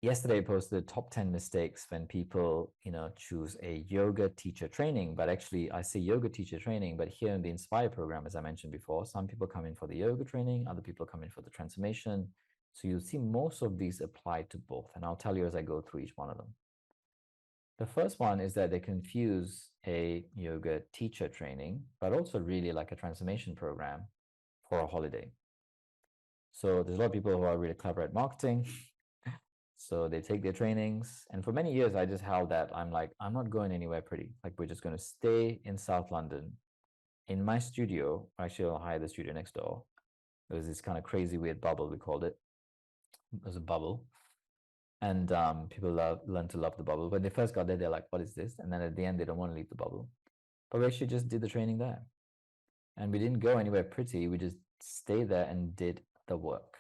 Yesterday I posted top 10 mistakes when people, choose a yoga teacher training. But actually, I say yoga teacher training, but here in the Inspire program, as I mentioned before, some people come in for the yoga training, other people come in for the transformation. So you'll see most of these apply to both. And I'll tell you as I go through each one of them. The first one is that they confuse a yoga teacher training, but also really like a transformation program for a holiday. So there's a lot of people who are really clever at marketing. So they take their trainings. And for many years, I just held that. I'm like, I'm not going anywhere pretty. Like, we're just going to stay in South London in my studio. Actually, I'll hire the studio next door. It was this kind of crazy, weird bubble, we called it. It was a bubble. And people learn to love the bubble. When they first got there, they're like, what is this? And then at the end, they don't want to leave the bubble. But we actually just did the training there. And we didn't go anywhere pretty. We just stayed there and did the work.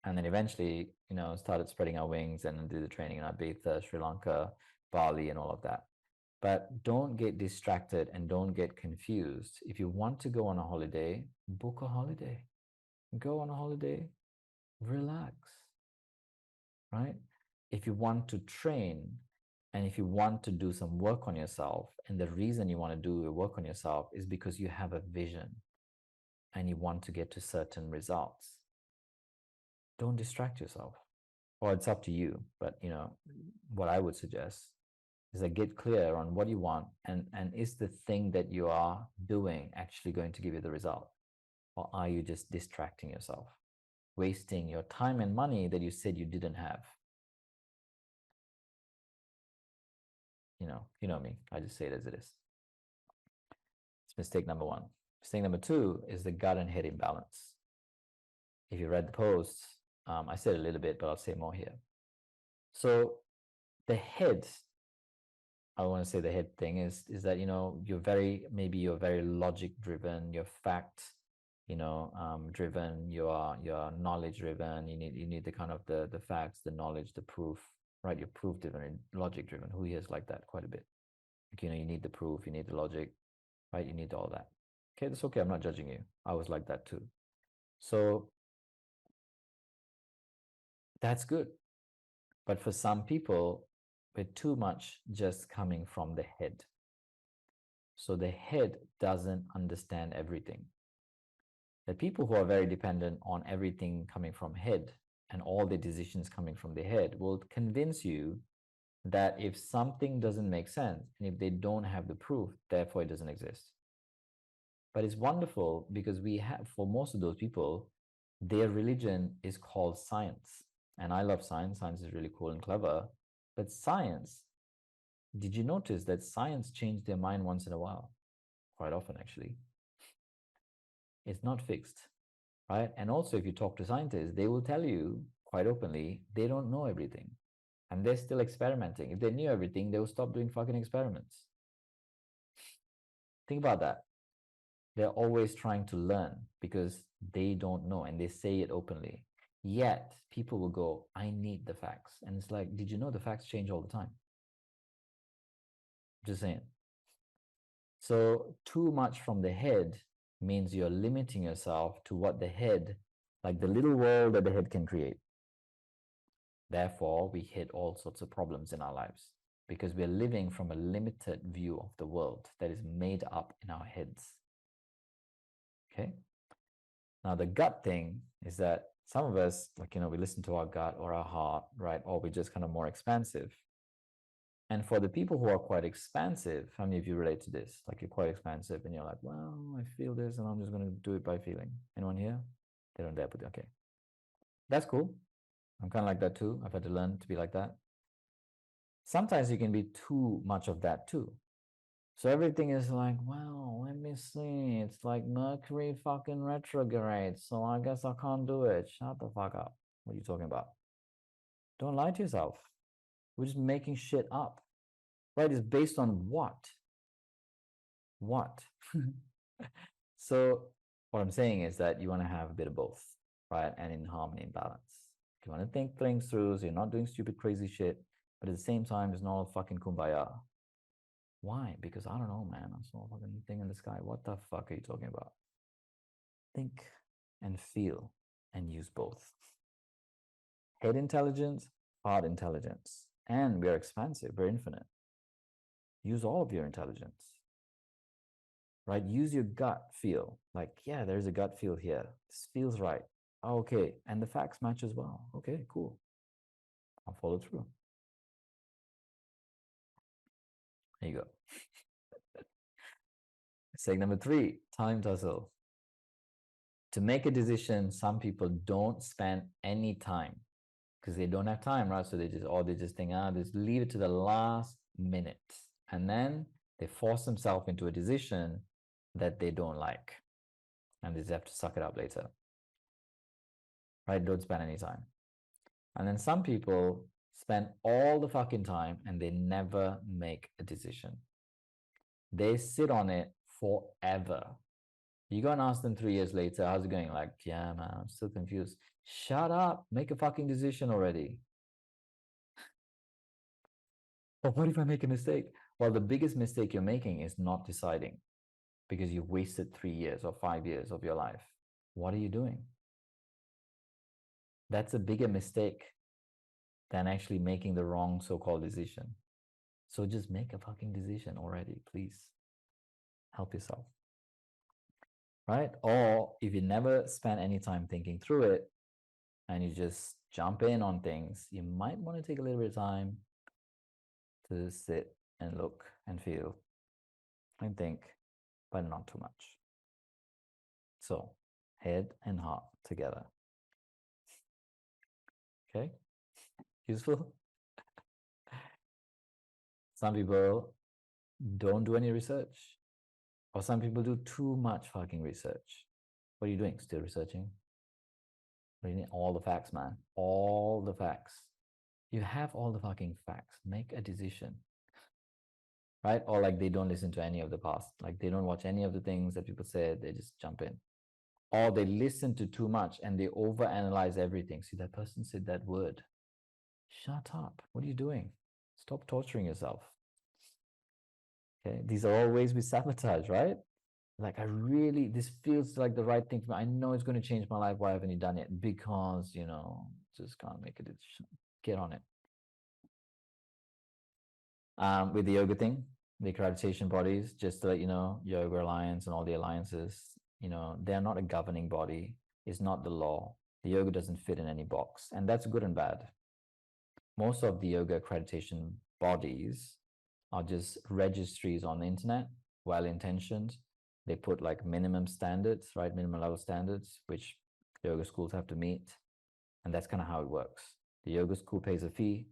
And then eventually, started spreading our wings and did the training in Ibiza, Sri Lanka, Bali, and all of that. But don't get distracted and don't get confused. If you want to go on a holiday, book a holiday. Go on a holiday, relax, right? If you want to train and if you want to do some work on yourself, and the reason you want to do work on yourself is because you have a vision and you want to get to certain results, don't distract yourself. Or it's up to you. But what I would suggest is that get clear on what you want, and is the thing that you are doing actually going to give you the result? Or are you just distracting yourself, wasting your time and money that you said you didn't have? You know me. I just say it as it is. It's mistake number one. Mistake number two is the gut and head imbalance. If you read the post, I said a little bit, but I'll say more here. So the head, I want to say the head thing is that you're very logic driven, you're fact driven, you're knowledge driven. You need the kind of the facts, the knowledge, the proof, right? You're proof driven, logic driven. Who here is like that quite a bit? Like, you need the proof, you need the logic, right? You need all that. Okay, that's okay. I'm not judging you. I was like that too. So that's good. But for some people, with too much just coming from the head. So the head doesn't understand everything. The people who are very dependent on everything coming from head and all the decisions coming from the head will convince you that if something doesn't make sense and if they don't have the proof, therefore it doesn't exist. But it's wonderful because for most of those people, their religion is called science. And I love science. Science is really cool and clever. But science, did you notice that science changed their mind once in a while? Quite often, actually. It's not fixed, right? And also, if you talk to scientists, they will tell you quite openly they don't know everything. And they're still experimenting. If they knew everything, they would stop doing fucking experiments. Think about that. They're always trying to learn because they don't know and they say it openly. Yet people will go, I need the facts. And it's like, did you know the facts change all the time? Just saying. So too much from the head means you're limiting yourself to what the head, like the little world that the head can create. Therefore, we hit all sorts of problems in our lives because we're living from a limited view of the world that is made up in our heads. Okay. Now, the gut thing is that some of us, we listen to our gut or our heart, right? Or we're just kind of more expansive. And for the people who are quite expansive, how many of you relate to this? Like, you're quite expansive and you're like, well, I feel this and I'm just going to do it by feeling. Anyone here? They don't dare put it. Okay. That's cool. I'm kind of like that too. I've had to learn to be like that. Sometimes you can be too much of that too. So everything is like, well, let me see. It's like Mercury fucking retrograde. So I guess I can't do it. Shut the fuck up. What are you talking about? Don't lie to yourself. We're just making shit up. Right? It's based on what? What? So what I'm saying is that you want to have a bit of both, right? And in harmony and balance. You want to think things through so you're not doing stupid, crazy shit, but at the same time, it's not all fucking kumbaya. Why? Because I don't know, man. I saw a fucking thing in the sky. What the fuck are you talking about? Think and feel and use both. Head intelligence heart intelligence. And we're expansive, we're infinite. Use all of your intelligence, right? Use your gut feel. Like, yeah, there's a gut feel here. This feels right. Oh, okay. And the facts match as well. Okay, cool. I'll follow through. There you go. Mistake number 3, time tussle. To make a decision, some people don't spend any time because they don't have time, right? So they just think, just leave it to the last minute. And then they force themselves into a decision that they don't like. And they just have to suck it up later. Right? Don't spend any time. And then some people spend all the fucking time and they never make a decision. They sit on it forever. You go and ask them 3 years later, how's it going? Like, yeah, man, I'm still confused. Shut up. Make a fucking decision already. But what if I make a mistake? Well, the biggest mistake you're making is not deciding because you've wasted 3 years or 5 years of your life. What are you doing? That's a bigger mistake than actually making the wrong so-called decision. So just make a fucking decision already, please. Help yourself. Right? Or if you never spend any time thinking through it and you just jump in on things, you might want to take a little bit of time to sit and look and feel and think, but not too much. So head and heart together. Okay? Useful? Some people don't do any research. Or some people do too much fucking research. What are you doing? Still researching? You need all the facts, man. All the facts. You have all the fucking facts. Make a decision. Right? Or like they don't listen to any of the past. Like they don't watch any of the things that people said. They just jump in. Or they listen to too much and they overanalyze everything. See, that person said that word. Shut up. What are you doing? Stop torturing yourself. Okay? These are all ways we sabotage, right? Like, this feels like the right thing for me. I know it's going to change my life. Why haven't you done it? Because, just can't make a decision. Get on it. With the yoga thing, the accreditation bodies, just to let you know, Yoga Alliance and all the alliances, they're not a governing body. It's not the law. The yoga doesn't fit in any box. And that's good and bad. Most of the yoga accreditation bodies are just registries on the internet, well-intentioned. They put like minimum standards, right? Minimum level standards, which yoga schools have to meet. And that's kind of how it works. The yoga school pays a fee.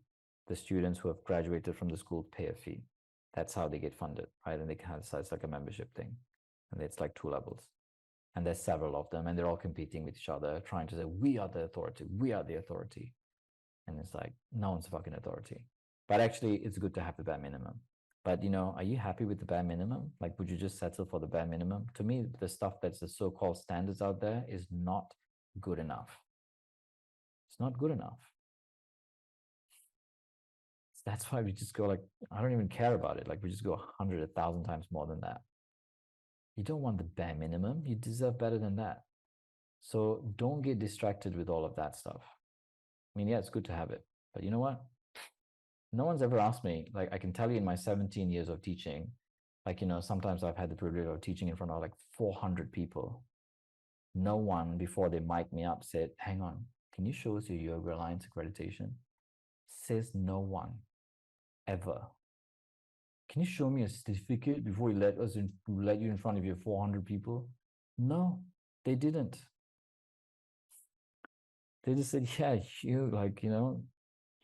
The students who have graduated from the school pay a fee. That's how they get funded, right? And they kind of, it's like a membership thing. And it's like 2 levels. And there's several of them, and they're all competing with each other, trying to say, we are the authority. We are the authority. And it's like, no one's a fucking authority. But actually, it's good to have the bare minimum. But, are you happy with the bare minimum? Like, would you just settle for the bare minimum? To me, the stuff that's the so-called standards out there is not good enough. It's not good enough. That's why we just go like, I don't even care about it. Like, we just go 100, 1,000 times more than that. You don't want the bare minimum. You deserve better than that. So don't get distracted with all of that stuff. I mean, yeah, it's good to have it. But you know what? No one's ever asked me, like, I can tell you in my 17 years of teaching, like, sometimes I've had the privilege of teaching in front of like 400 people. No one, before they mic me up, said, hang on, can you show us your Yoga Alliance accreditation? Says no one, ever. Can you show me a certificate before you let you in front of your 400 people? No, they didn't. They just said, yeah, you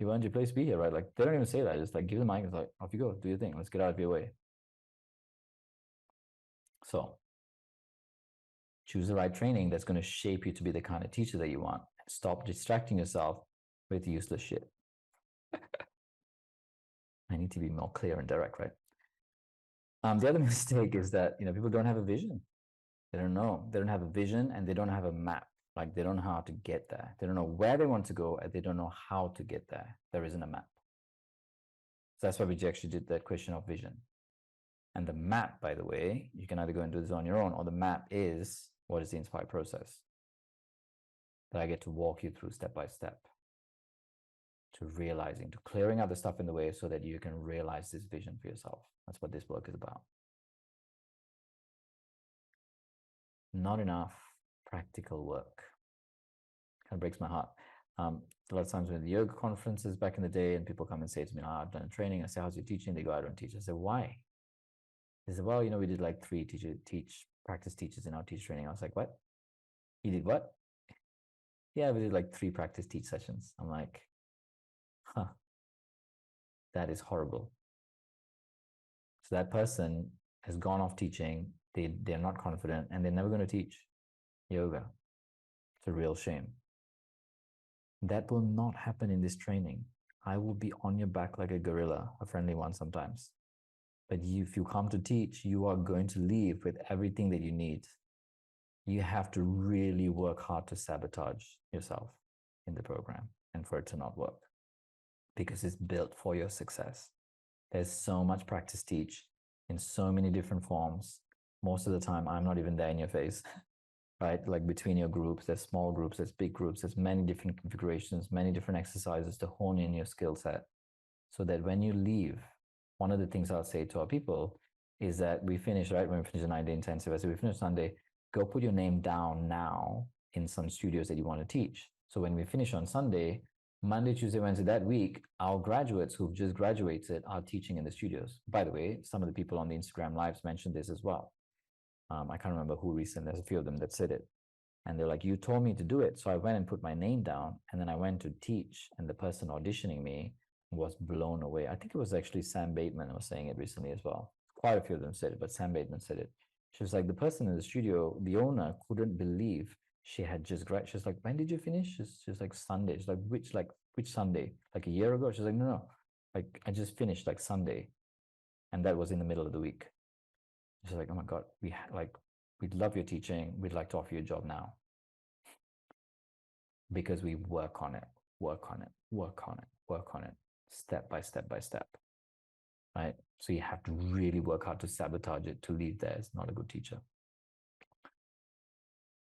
earned your place to be here, right? Like, they don't even say that. Just like, give the mic. It's like, off you go, do your thing. Let's get out of your way. So choose the right training that's going to shape you to be the kind of teacher that you want. Stop distracting yourself with useless shit. I need to be more clear and direct, right? The other mistake is that, people don't have a vision. They don't know. They don't have a vision and they don't have a map. Like, they don't know how to get there. They don't know where they want to go and they don't know how to get there. There isn't a map. So that's why we actually did that question of vision. And the map, by the way, you can either go and do this on your own, or the map is what is the Inspire process that I get to walk you through step by step. to realizing, to clearing out the stuff in the way so that you can realize this vision for yourself. That's what this work is about. Not enough practical work. Kind of breaks my heart. A lot of times when the yoga conferences back in the day and people come and say to me, oh, I've done a training. I say, how's your teaching? They go, I don't teach. I say, why? They said, well, we did like 3 practice teachers in our teach training. I was like, what? You did what? Yeah, we did like 3 practice teach sessions. I'm like, huh, that is horrible. So that person has gone off teaching. They're not confident and they're never going to teach yoga. It's a real shame. That will not happen in this training. I will be on your back like a gorilla, a friendly one sometimes. But if you come to teach, you are going to leave with everything that you need. You have to really work hard to sabotage yourself in the program and for it to not work because it's built for your success. There's so much practice teach in so many different forms. Most of the time, I'm not even there in your face, right? Like between your groups, there's small groups, there's big groups, there's many different configurations, many different exercises to hone in your skill set so that when you leave, one of the things I'll say to our people is that we finish, right? When we finish the 9-day intensive, I say we finish Sunday, go put your name down now in some studios that you want to teach. So when we finish on Sunday, Monday, Tuesday, Wednesday, that week, our graduates who've just graduated are teaching in the studios. By the way, some of the people on the Instagram lives mentioned this as well. I can't remember who recently, there's a few of them that said it. And they're like, you told me to do it. So I went and put my name down and then I went to teach and the person auditioning me was blown away. I think it was actually Sam Bateman was saying it recently as well. Quite a few of them said it, but Sam Bateman said it. She was like, the person in the studio, the owner couldn't believe she had just graduated. She's like, when did you finish? She's like, Sunday. She's like, which Sunday? Like a year ago? She's like, no. Like, I just finished like Sunday. And that was in the middle of the week. She's like, oh my God, we'd love your teaching. We'd like to offer you a job now. Because we work on it, step by step by step. Right? So you have to really work hard to sabotage it, to leave there as not a good teacher.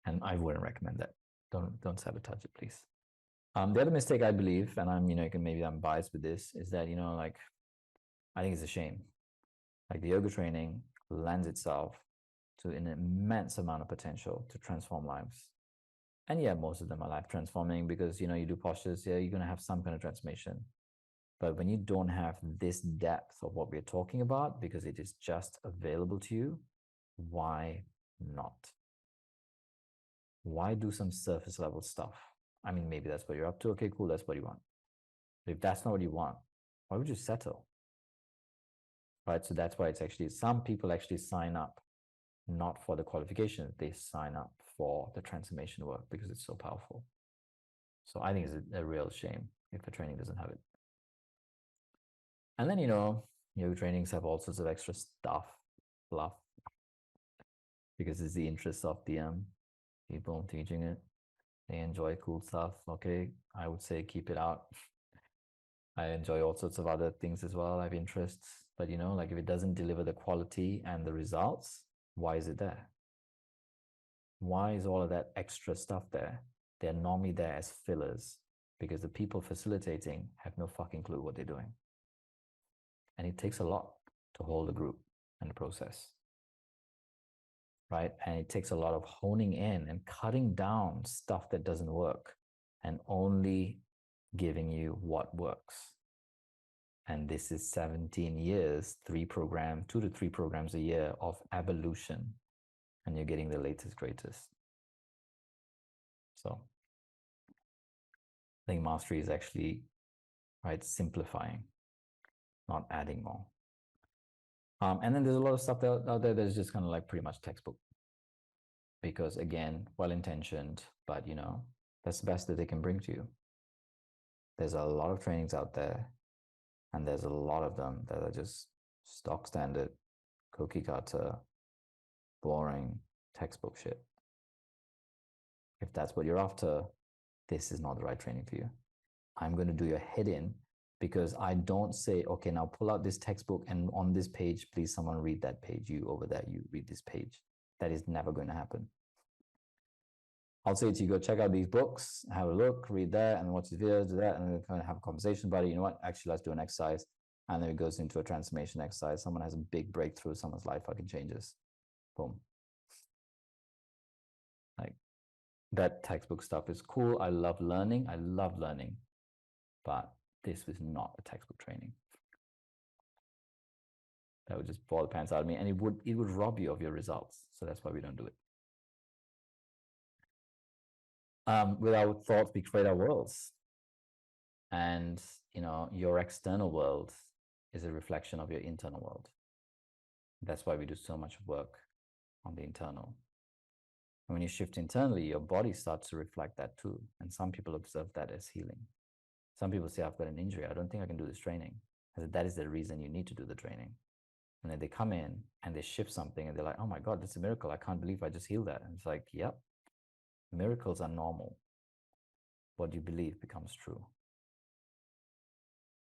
And I wouldn't recommend that. Don't sabotage it, please. The other mistake I believe, and I'm, maybe I'm biased with this, is that, like, I think it's a shame. Like the yoga training lends itself to an immense amount of potential to transform lives. And yeah, most of them are life transforming because, you do postures, yeah, you're going to have some kind of transformation. But when you don't have this depth of what we're talking about, because it is just available to you, why not? Why do some surface level stuff? I mean, maybe that's what you're up to. Okay, cool. That's what you want. But if that's not what you want, why would you settle? Right? So that's why it's actually, some people actually sign up not for the qualification. They sign up for the transformation work because it's so powerful. So I think it's a real shame if the training doesn't have it. And then, yoga trainings have all sorts of extra fluff, because it's the interest of the people teaching it. They enjoy cool stuff. Okay, I would say keep it out. I enjoy all sorts of other things as well. I have interests, but like if it doesn't deliver the quality and the results, why is it there? Why is all of that extra stuff there? They're normally there as fillers because the people facilitating have no fucking clue what they're doing. And it takes a lot to hold a group and the process, right? And it takes a lot of honing in and cutting down stuff that doesn't work and only giving you what works. And this is 17 years, 2 to 3 programs a year of evolution. And you're getting the latest, greatest. So I think mastery is actually, right, simplifying, not adding more. And then there's a lot of stuff out there that's just kind of like pretty much textbook. Because again, well-intentioned, but that's the best that they can bring to you. There's a lot of trainings out there, and there's a lot of them that are just stock standard, cookie cutter, boring, textbook shit. If that's what you're after, this is not the right training for you. I'm going to do your head in because I don't say, okay, now pull out this textbook and on this page, please someone read that page. You over there, you read this page. That is never going to happen. I'll say to you, go check out these books, have a look, read that, and watch these videos, do that, and then kind of have a conversation about it. You know what? Actually, let's do an exercise. And then it goes into a transformation exercise. Someone has a big breakthrough, someone's life fucking changes. Boom. Like, that textbook stuff is cool. I love learning. But this was not a textbook training. That would just bore the pants out of me, and it would rob you of your results. So that's why we don't do it. With our thoughts, we create our worlds, and your external world is a reflection of your internal world. That's why we do so much work on the internal. And when you shift internally, your body starts to reflect that too. And some people observe that as healing. Some people say, I've got an injury, I don't think I can do this training. I said, that is the reason you need to do the training. And then they come in and they shift something and they're like, oh my God, that's a miracle. I can't believe I just healed that. And it's like, yep, miracles are normal. What you believe becomes true.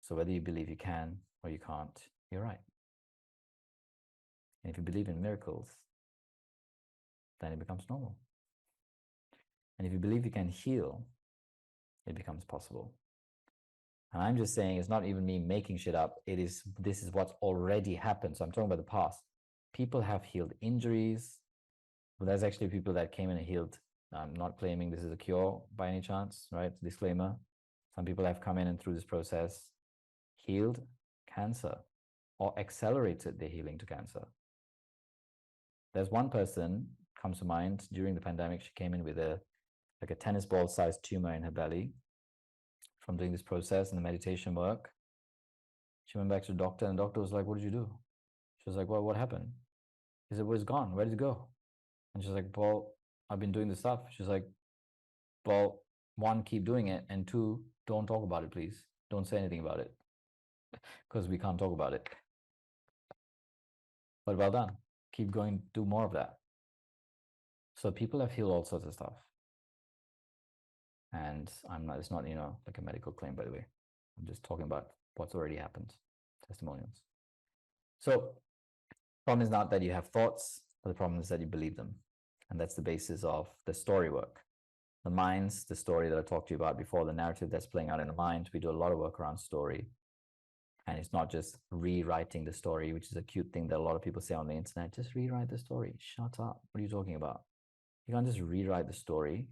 So whether you believe you can or you can't, you're right. And if you believe in miracles, then it becomes normal. And if you believe you can heal, it becomes possible. And I'm just saying, it's not even me making shit up. This is what's already happened. So I'm talking about the past. People have healed injuries. But there's actually people that came in and healed. I'm not claiming this is a cure by any chance, right? Disclaimer. Some people have come in and through this process healed cancer or accelerated their healing to cancer. There's one person comes to mind during the pandemic. She came in with a tennis ball sized tumor in her belly from doing this process and the meditation work. She went back to the doctor and the doctor was like, what did you do? She was like, well, what happened? He said, well, it's gone. Where did it go? And she's like, well, I've been doing this stuff. She's like, well, one, keep doing it. And two, don't talk about it, please. Don't say anything about it because we can't talk about it. But well done. Keep going, do more of that. So people have healed all sorts of stuff. And it's not, like a medical claim, by the way. I'm just talking about what's already happened, testimonials. So the problem is not that you have thoughts, but the problem is that you believe them. And that's the basis of the story work. The mind's the story that I talked to you about before, the narrative that's playing out in the mind. We do a lot of work around story. And it's not just rewriting the story, which is a cute thing that a lot of people say on the internet. Just rewrite the story. Shut up. What are you talking about? You can't just rewrite the story.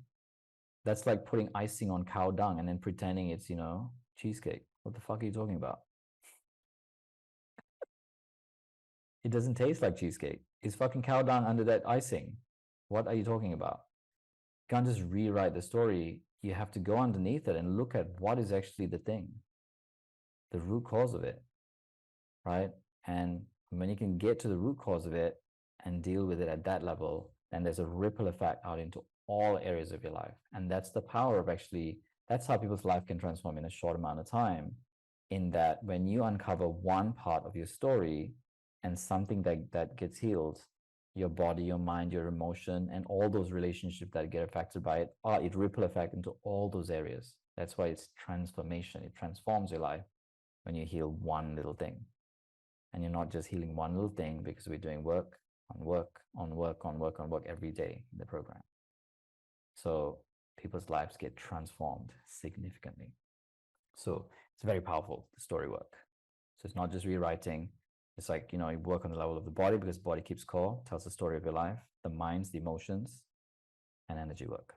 That's like putting icing on cow dung and then pretending it's, cheesecake. What the fuck are you talking about? It doesn't taste like cheesecake. It's fucking cow dung under that icing. What are you talking about? You can't just rewrite the story. You have to go underneath it and look at what is actually the thing, the root cause of it, right? And when you can get to the root cause of it and deal with it at that level, then there's a ripple effect out into all areas of your life. And that's the power of that's how people's life can transform in a short amount of time, in that when you uncover one part of your story and something that gets healed, your body, your mind, your emotion, and all those relationships that get affected by it, it ripple effect into all those areas. That's why it's transformation. It transforms your life when you heal one little thing. And you're not just healing one little thing, because we're doing work on work on work on work on work every day in the program. So people's lives get transformed significantly. So it's very powerful, the story work. So it's not just rewriting. It's like, you work on the level of the body, because the body keeps score, tells the story of your life, the minds, the emotions, and energy work.